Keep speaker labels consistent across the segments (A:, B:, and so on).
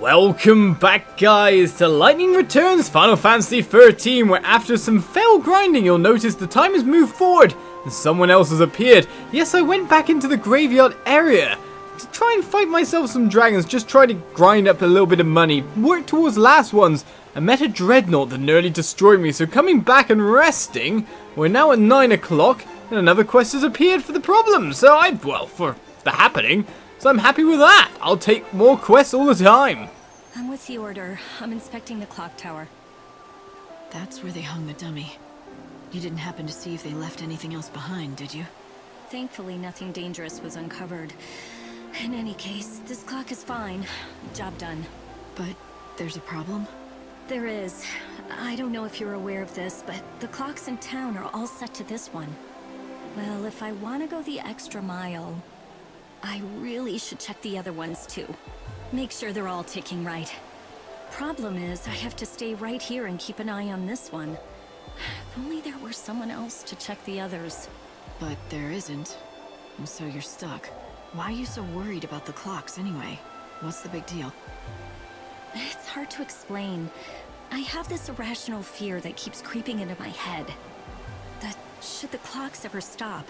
A: Welcome back, guys, to Lightning Returns Final Fantasy 13, where after some fell grinding, you'll notice the time has moved forward and someone else has appeared. Yes, I went back into the graveyard area to try and fight myself some dragons, just try to grind up a little bit of money, work towards last ones. I met a dreadnought that nearly destroyed me, so coming back and resting, we're now at 9 o'clock, and another quest has appeared for the problem, for the happening. So I'm happy with that. I'll take more quests all the time.
B: I'm with the order. I'm inspecting the clock tower.
C: That's where they hung the dummy. You didn't happen to see if they left anything else behind, did you?
B: Thankfully, nothing dangerous was uncovered. In any case, this clock is fine. Job done.
C: But there's a problem?
B: There is. I don't know if you're aware of this, but the clocks in town are all set to this one. Well, if I want to go the extra mile, I really should check the other ones too. Make sure they're all ticking right. Problem is, I have to stay right here and keep an eye on this one. If only there were someone else to check the others.
C: But there isn't. And so you're stuck. Why are you so worried about the clocks anyway? What's the big deal?
B: It's hard to explain. I have this irrational fear that keeps creeping into my head. That should the clocks ever stop,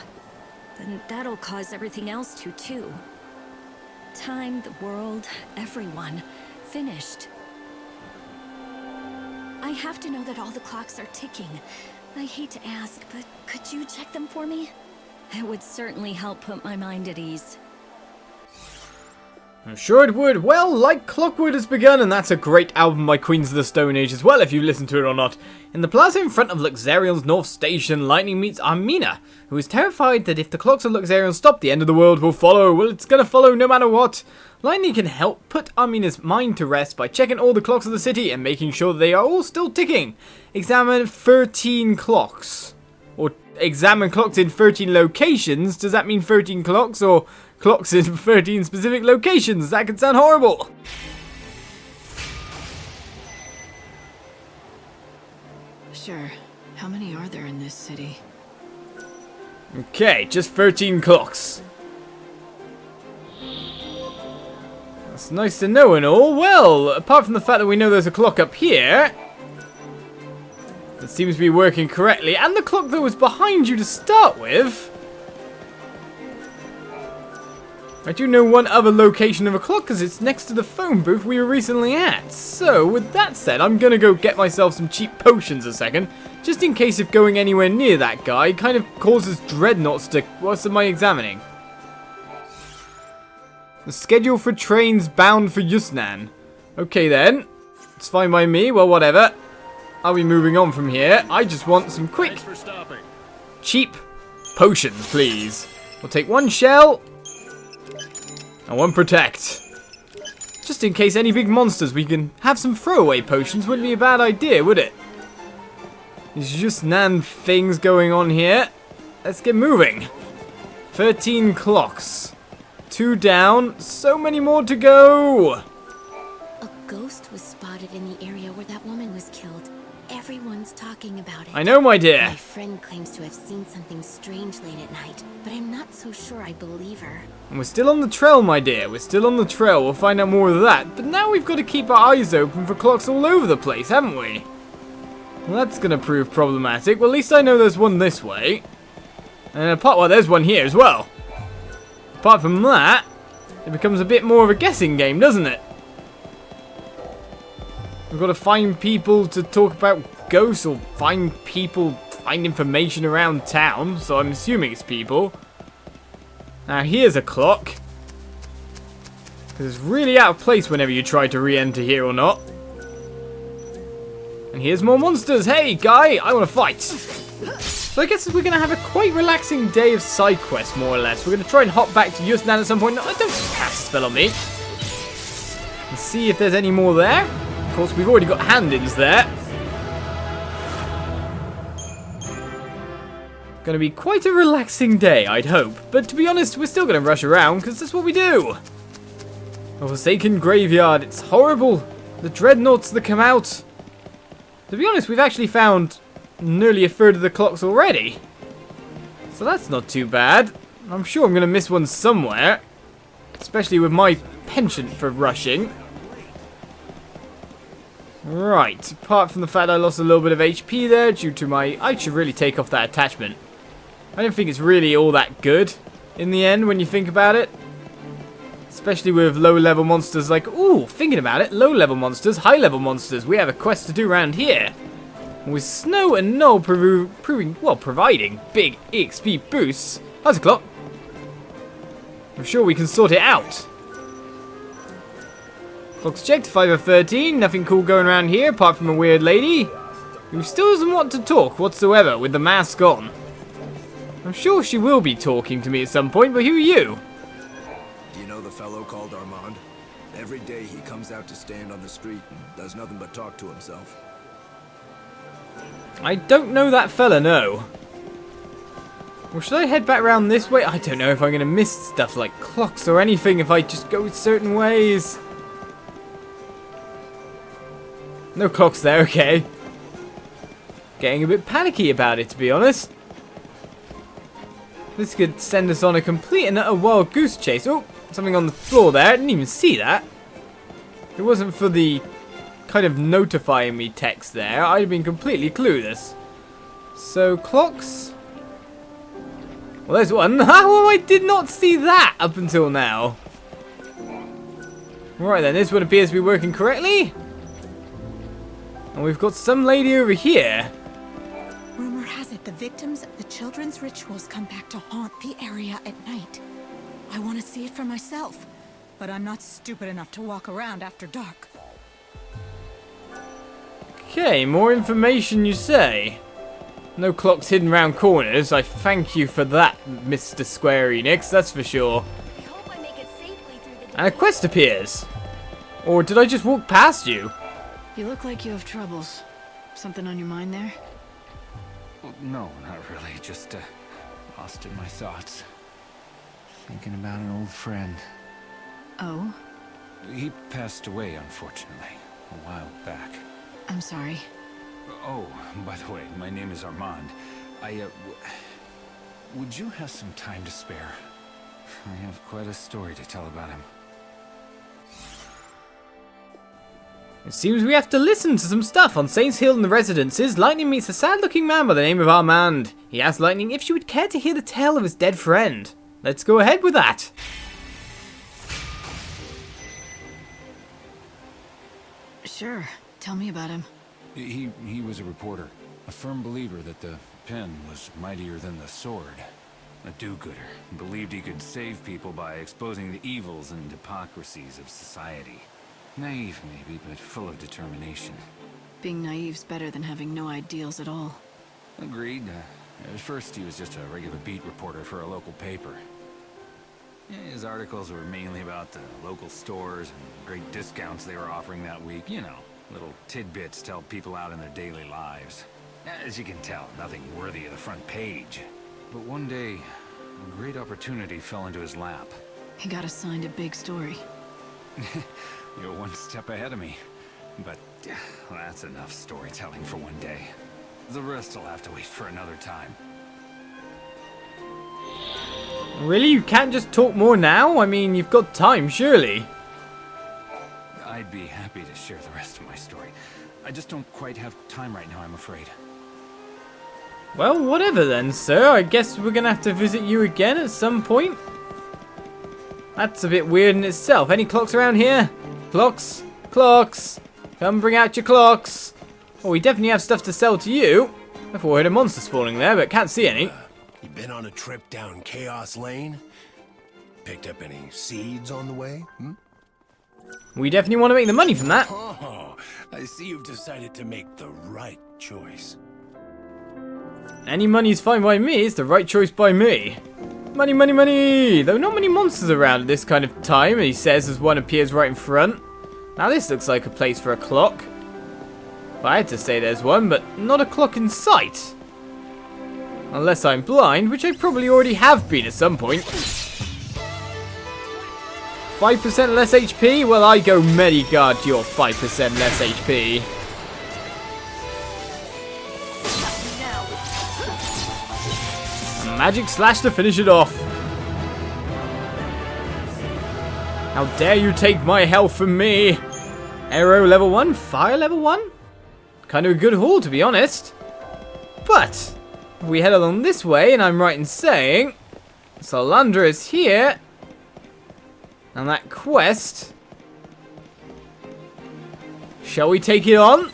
B: then that'll cause everything else to, too. Time, the world, everyone. Finished. I have to know that all the clocks are ticking. I hate to ask, but could you check them for me? It would certainly help put my mind at ease.
A: I'm sure it would. Well, Like Clockwork has begun, and that's a great album by Queens of the Stone Age as well, if you listen to it or not. In the plaza in front of Luxerion's North Station, Lightning meets Armand, who is terrified that if the clocks of Luxerion stop, the end of the world will follow. Well, it's gonna follow no matter what. Lightning can help put Armand's mind to rest by checking all the clocks of the city and making sure they are all still ticking. Examine 13 clocks. Or examine clocks in 13 locations. Does that mean 13 clocks, or clocks in 13 specific locations? That could sound horrible.
C: Sure. How many are there in this city?
A: Okay, just 13 clocks. That's nice to know and all. Well, apart from the fact that we know there's a clock up here that seems to be working correctly, and the clock that was behind you to start with, I do know one other location of a clock because it's next to the phone booth we were recently at. So, with that said, I'm going to go get myself some cheap potions a second, just in case if going anywhere near that guy kind of causes dreadnoughts to... What am I examining? The schedule for trains bound for Yusnan. Okay then, it's fine by me, well whatever. I'll be moving on from here. I just want some quick, cheap potions, please. We'll take one shell and one protect. Just in case any big monsters, we can have some throwaway potions. Wouldn't be a bad idea, would it? There's just nan things going on here. Let's get moving. 13 clocks. 2 down. So many more to go.
D: A ghost was spotted in the area where that woman was killed. Everyone's talking about it.
A: I know, my dear.
D: My friend claims to have seen something strange late at night, but I'm not so sure I believe her.
A: And we're still on the trail, my dear. We're still on the trail. We'll find out more of that. But now we've got to keep our eyes open for clocks all over the place, haven't we? Well, that's going to prove problematic. Well, at least I know there's one this way. And well, there's one here as well. Apart from that, it becomes a bit more of a guessing game, doesn't it? We've got to find people to talk about ghosts, or find information around town, so I'm assuming it's people. Now here's a clock. It's really out of place whenever you try to re-enter here or not. And here's more monsters. Hey guy, I want to fight. So I guess we're going to have a quite relaxing day of side quests, more or less. We're going to try and hop back to Yusnan at some point. No, don't cast a spell on me. And see if there's any more there. Of course, we've already got hand-ins there. Gonna be quite a relaxing day, I'd hope. But to be honest, we're still gonna rush around, because that's what we do. A forsaken graveyard, it's horrible. The dreadnoughts that come out. To be honest, we've actually found nearly a third of the clocks already. So that's not too bad. I'm sure I'm gonna miss one somewhere. Especially with my penchant for rushing. Right, apart from the fact I lost a little bit of HP there due to my... I should really take off that attachment. I don't think it's really all that good in the end when you think about it. Especially with low-level monsters like... Ooh, thinking about it, low-level monsters, high-level monsters. We have a quest to do around here. With Snow and Null providing big EXP boosts. How's the clock? I'm sure we can sort it out. Clock's checked, 5 of 13. Nothing cool going around here apart from a weird lady who still doesn't want to talk whatsoever with the mask on. I'm sure she will be talking to me at some point, but who are you?
E: Do you know the fellow called Armand? Every day he comes out to stand on the street and does nothing but talk to himself.
A: I don't know that fella, no. Well, should I head back around this way? I don't know if I'm going to miss stuff like clocks or anything if I just go certain ways. No clocks there, okay. Getting a bit panicky about it, to be honest. This could send us on a complete and utter wild goose chase. Oh, something on the floor there. I didn't even see that. If it wasn't for the kind of notifying me text there, I'd have been completely clueless. So, clocks. Well, there's one. Oh, I did not see that up until now. Right then, this one appears to be working correctly. And we've got some lady over here.
F: Rumor has it the victims of the children's rituals come back to haunt the area at night. I want to see it for myself, but I'm not stupid enough to walk around after dark.
A: Okay, more information you say. No clocks hidden round corners. I thank you for that, Mr. Square-Enix, that's for sure.
B: I hope I make it safely through the
A: And a quest appears. Or did I just walk past you?
C: You look like you have troubles. Something on your mind there?
G: Well, no, not really. Just lost in my thoughts. Thinking about an old friend.
C: Oh?
G: He passed away, unfortunately, a while back.
C: I'm sorry.
G: Oh, by the way, my name is Armand. Would you have some time to spare? I have quite a story to tell about him.
A: It seems we have to listen to some stuff on Saints Hill and the Residences. Lightning meets a sad-looking man by the name of Armand. He asks Lightning if she would care to hear the tale of his dead friend. Let's go ahead with that.
C: Sure. Tell me about him.
G: He was a reporter. A firm believer that the pen was mightier than the sword. A do-gooder. Believed he could save people by exposing the evils and hypocrisies of society. Naive, maybe, but full of determination.
C: Being naive's better than having no ideals at all.
G: Agreed. At first, he was just a regular beat reporter for a local paper. His articles were mainly about the local stores and great discounts they were offering that week. You know, little tidbits to help people out in their daily lives. As you can tell, nothing worthy of the front page. But one day, a great opportunity fell into his lap.
C: He got assigned a big story.
G: You're one step ahead of me. But that's enough storytelling for one day. The rest will have to wait for another time.
A: Really? You can't just talk more now? I mean, you've got time, surely.
G: I'd be happy to share the rest of my story. I just don't quite have time right now, I'm afraid.
A: Well, whatever then, sir. I guess we're gonna have to visit you again at some point. That's a bit weird in itself. Any clocks around here? Clocks? Clocks! Come bring out your clocks! Oh, we definitely have stuff to sell to you. I thought we had a monster spawning there, but can't see any.
E: You been on a trip down Chaos Lane? Picked up any seeds on the way?
A: We definitely want to make the money from that.
E: Oh, I see you've decided to make the right choice.
A: Any money's fine by me. It's the right choice by me. Money, money, money! Though not many monsters around at this kind of time, he says as one appears right in front. Now this looks like a place for a clock. Well, I had to say there's one, but not a clock in sight. Unless I'm blind, which I probably already have been at some point. 5% less HP? Well, I go Medigard to your 5% less HP. A magic slash to finish it off. How dare you take my health from me? Arrow level 1, fire level 1. Kind of a good haul, to be honest. But if we head along this way, and I'm right in saying Solandra is here, and that quest. Shall we take it on?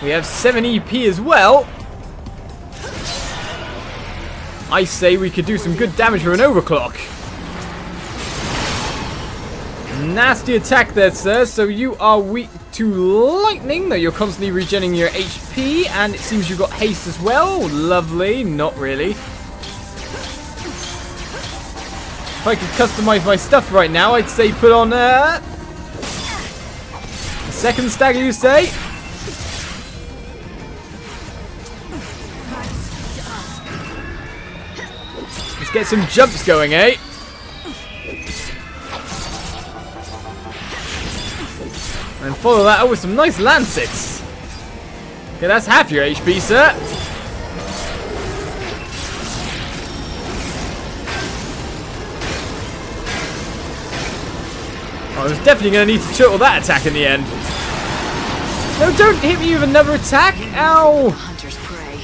A: We have 7 EP as well. I say we could do some good damage for an overclock. Nasty attack there, sir. So you are weak to lightning, though you're constantly regenerating your HP, and it seems you've got haste as well. Lovely. Not really. If I could customize my stuff right now, I'd say put on a second stagger, you say? Let's get some jumps going, eh? And follow that up with some nice lancets. Okay, that's half your HP, sir. I was definitely going to need to turtle that attack in the end. No, don't hit me with another attack. Ow.
C: Hunter's prey.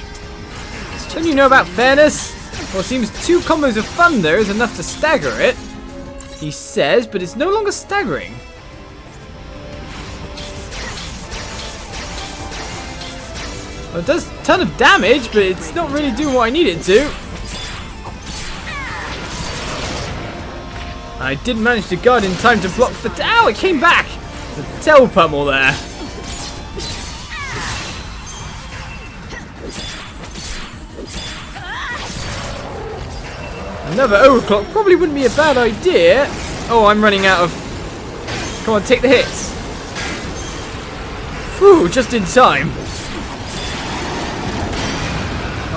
A: Don't you know about fairness? Well, it seems 2 combos of thunder is enough to stagger it. He says, but it's no longer staggering. Well, it does a ton of damage, but it's not really doing what I need it to. I didn't manage to guard in time to block the... Ow, it came back! The tail pummel there. Another overclock probably wouldn't be a bad idea. Oh, I'm running out of... Come on, take the hits. Whew, just in time.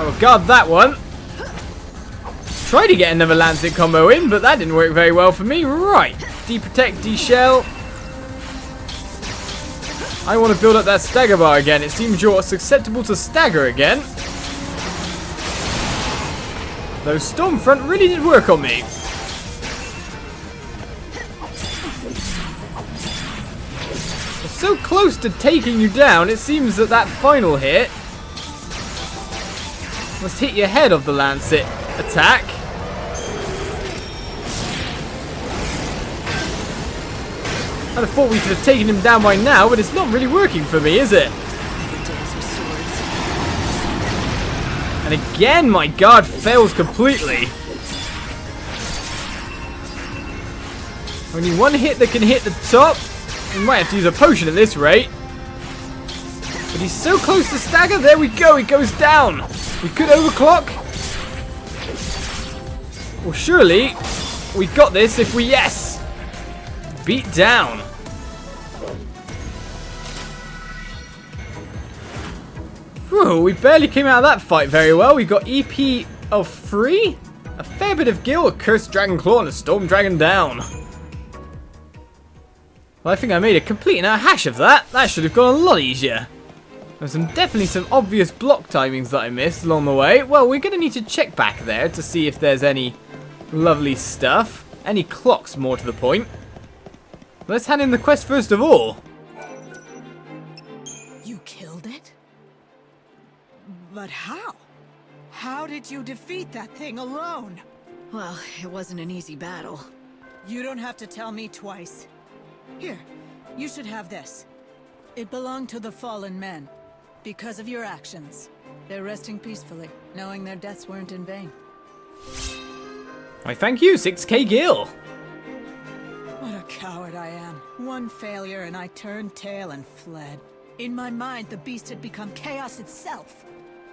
A: Oh, guard that one. Tried to get another Lancet combo in, but that didn't work very well for me. Right. De-protect, de-shell. I want to build up that stagger bar again. It seems you're susceptible to stagger again. Though Stormfront really did work on me. We're so close to taking you down, it seems that that final hit must hit your head of the Lancet attack. I'd have thought we could have taken him down by now, but it's not really working for me, is it? And again, my guard fails completely. Only one hit that can hit the top. We might have to use a potion at this rate. But he's so close to stagger. There we go. He goes down. We could overclock. Well, surely we got this if we, yes, beat down. Whew, we barely came out of that fight very well. We got EP of 3, a fair bit of gil, a cursed dragon claw, and a storm dragon down. Well, I think I made a complete and utter hash of that. That should have gone a lot easier. There's definitely some obvious block timings that I missed along the way. Well, we're going to need to check back there to see if there's any lovely stuff. Any clocks, more to the point. Let's hand in the quest first of all.
F: You killed it? But how? How did you defeat that thing alone?
C: Well, it wasn't an easy battle.
F: You don't have to tell me twice. Here, you should have this. It belonged to the fallen men. Because of your actions, they're resting peacefully, knowing their deaths weren't in vain.
A: Why, thank you, 6k gil.
F: What a coward I am. One failure and I turned tail and fled. In my mind, the beast had become chaos itself.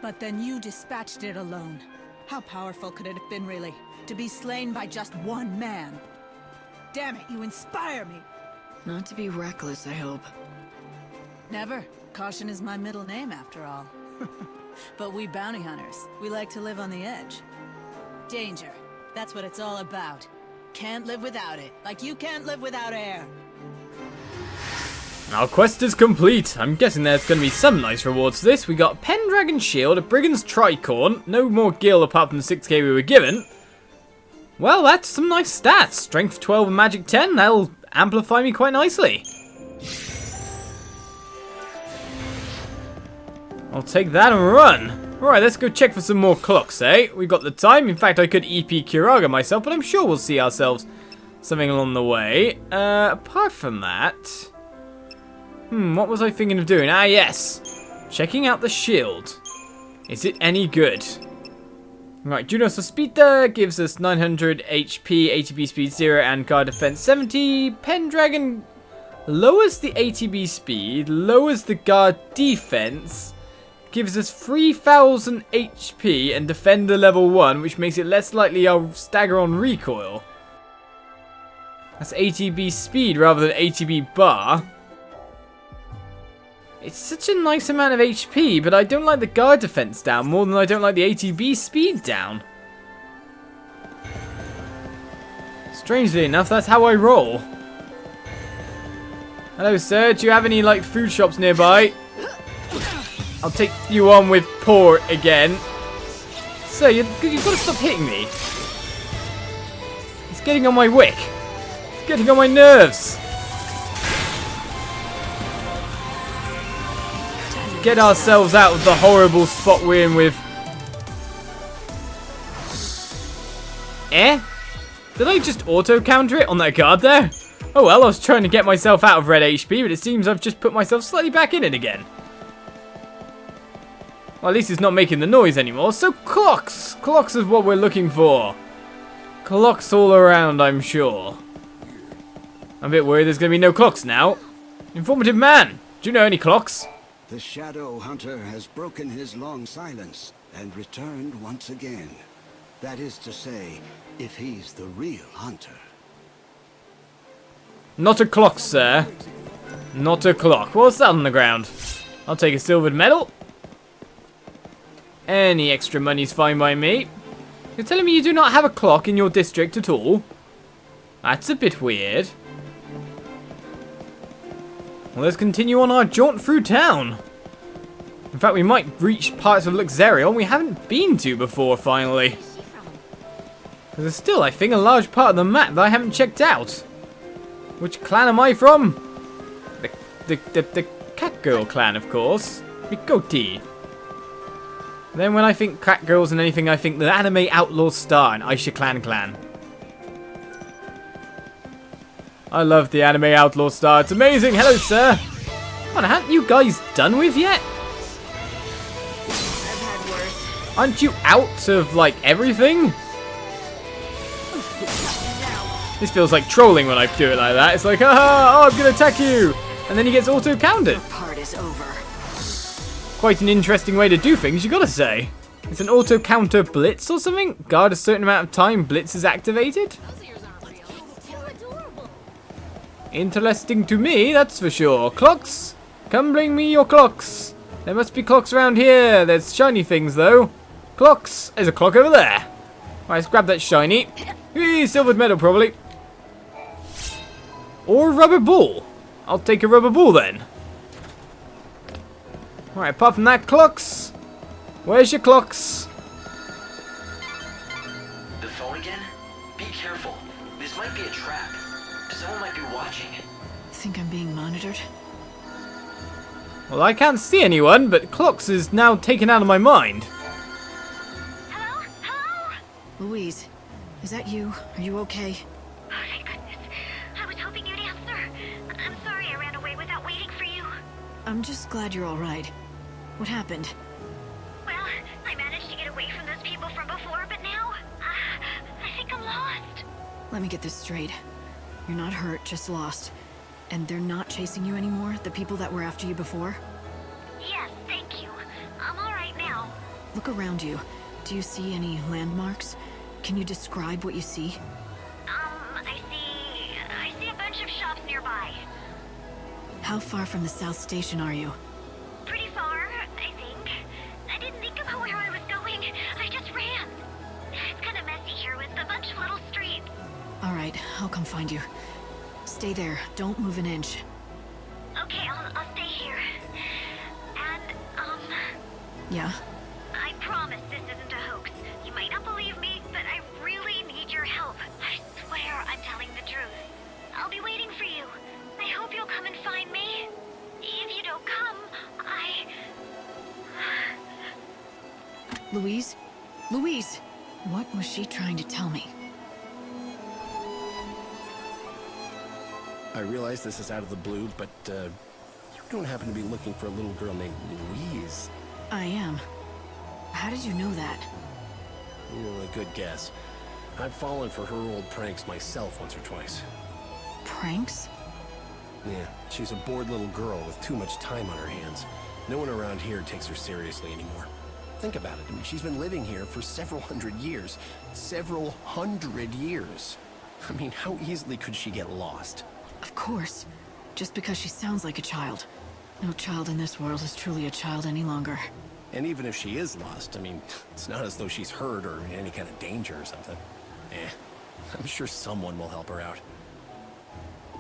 F: But then you dispatched it alone. How powerful could it have been, really? To be slain by just one man? Damn it, you inspire me!
C: Not to be reckless, I hope.
F: Never. Caution is my middle name, after all. But we bounty hunters, we like to live on the edge. Danger. That's what it's all about. Can't live without it, like you can't live without air.
A: Our quest is complete. I'm guessing there's going to be some nice rewards to this. We got Pendragon Shield, a Brigand's Tricorn, no more gil apart from the 6k we were given. Well, that's some nice stats. Strength 12 and Magic 10, that'll amplify me quite nicely. I'll take that and run. Alright, let's go check for some more clocks, eh? We've got the time. In fact, I could EP Kiraga myself, but I'm sure we'll see ourselves something along the way. Apart from that... what was I thinking of doing? Ah, yes. Checking out the shield. Is it any good? Right, Juno Sospita gives us 900 HP, ATB speed 0, and guard defense 70. Pendragon lowers the ATB speed, lowers the guard defense, gives us 3000 HP and defender level 1, which makes it less likely I'll stagger on recoil. That's ATB speed rather than ATB bar. It's such a nice amount of HP, but I don't like the guard defense down more than I don't like the ATB speed down. Strangely enough, that's how I roll. Hello, sir. Do you have any, like, food shops nearby? I'll take you on with poor again. Sir, you've got to stop hitting me. It's getting on my wick. It's getting on my nerves. Get ourselves out of the horrible spot we're in with. Did I just auto-counter it on that guard there? Oh well, I was trying to get myself out of red HP, but it seems I've just put myself slightly back in it again. Well, at least it's not making the noise anymore. So clocks! Clocks is what we're looking for. Clocks all around, I'm sure. I'm a bit worried there's going to be no clocks now. Informative man, do you know any clocks?
H: The Shadow Hunter has broken his long silence and returned once again. That is to say, if he's the real hunter.
A: Not a clock, sir. Not a clock. What's that on the ground? I'll take a silvered medal. Any extra money's fine by me. You're telling me you do not have a clock in your district at all? That's a bit weird. Well, let's continue on our jaunt through town. In fact, we might reach parts of Luxerion we haven't been to before, finally. Because there's still, I think, a large part of the map that I haven't checked out. Which clan am I from? The Cat Girl clan, of course. Mikoti. Then when I think Cat Girls and anything, I think the Anime Outlaw Star and Aisha Clan. I love the Anime Outlaw Star. It's amazing. Hello, sir. What, aren't you guys done with yet?
C: I've had worse.
A: Aren't you out of, like, everything? This feels like trolling when I do it like that. It's like, oh, I'm going to attack you. And then he gets auto-countered.
C: Your part is over.
A: Quite an interesting way to do things, you gotta say. It's an auto-counter blitz or something? Guard a certain amount of time, blitz is activated? Interesting to me, that's for sure. Clocks? Come bring me your clocks. There must be clocks around here. There's shiny things, though. Clocks. There's a clock over there. Right, let's grab that shiny. Eee, silvered medal, probably. Or a rubber ball. I'll take a rubber ball, then. Alright, apart from that, clocks. Where's your clocks?
I: The phone again? Be careful. This might be a trap. Someone might be watching.
C: Think I'm being monitored?
A: Well, I can't see anyone, but clocks is now taken out of my mind.
B: Hello? Hello?
C: Louise, is that you? Are you okay?
B: Oh, thank goodness. I was hoping you'd answer. I'm sorry I ran away without waiting for you.
C: I'm just glad you're alright. What happened?
B: Well, I managed to get away from those people from before, but now, I think I'm lost.
C: Let me get this straight. You're not hurt, just lost. And they're not chasing you anymore? The people that were after you before?
B: Yes, thank you. I'm alright now.
C: Look around you. Do you see any landmarks? Can you describe what you see?
B: I see a bunch of shops nearby.
C: How far from the South Station are you?
B: Pretty far, I think. I didn't think about where I was going. I just ran. It's kind of messy here with a bunch of little streets.
C: Alright, I'll come find you. Stay there. Don't move an inch.
B: Okay, I'll stay here. And,
C: Yeah?
B: I promise this isn't a hoax. You might not believe me, but I really need your help. I swear I'm telling the truth. I'll be waiting for you. I hope you'll come and find me. If you don't come,
C: Louise? Louise! What was she trying to tell me?
J: I realize this is out of the blue, but, you don't happen to be looking for a little girl named Louise?
C: I am. How did you know that?
J: A good guess. I've fallen for her old pranks myself once or twice.
C: Pranks?
J: Yeah, she's a bored little girl with too much time on her hands. No one around here takes her seriously anymore. Think about it. I mean, she's been living here for several hundred years. Several hundred years. I mean, how easily could she get lost?
C: Of course. Just because she sounds like a child. No child in this world is truly a child any longer.
J: And even if she is lost, I mean, it's not as though she's hurt or in any kind of danger or something. I'm sure someone will help her out.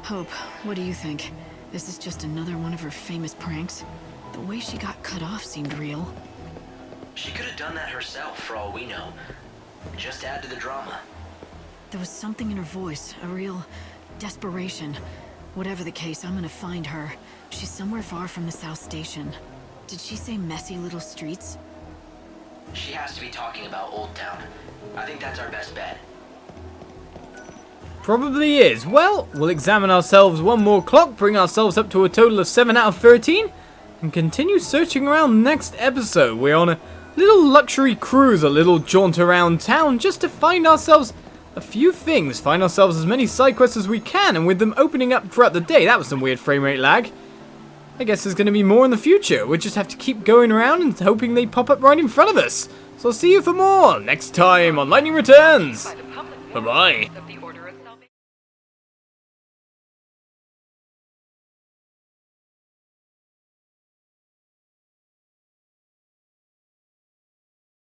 C: Hope, what do you think? This is just another one of her famous pranks? The way she got cut off seemed real.
I: She could have done that herself, for all we know. Just add to the drama.
C: There was something in her voice, a real desperation. Whatever the case, I'm gonna find her. She's somewhere far from the South Station. Did she say messy little streets?
I: She has to be talking about Old Town. I think that's our best bet.
A: Probably is. Well, we'll examine ourselves one more clock, bring ourselves up to a total of 7 out of 13, and continue searching around next episode. We're on a little luxury cruise, a little jaunt around town, just to find ourselves a few things, find ourselves as many side quests as we can, and with them opening up throughout the day. That was some weird frame rate lag. I guess there's going to be more in the future. We'll just have to keep going around and hoping they pop up right in front of us. So I'll see you for more next time on Lightning Returns. Bye-bye.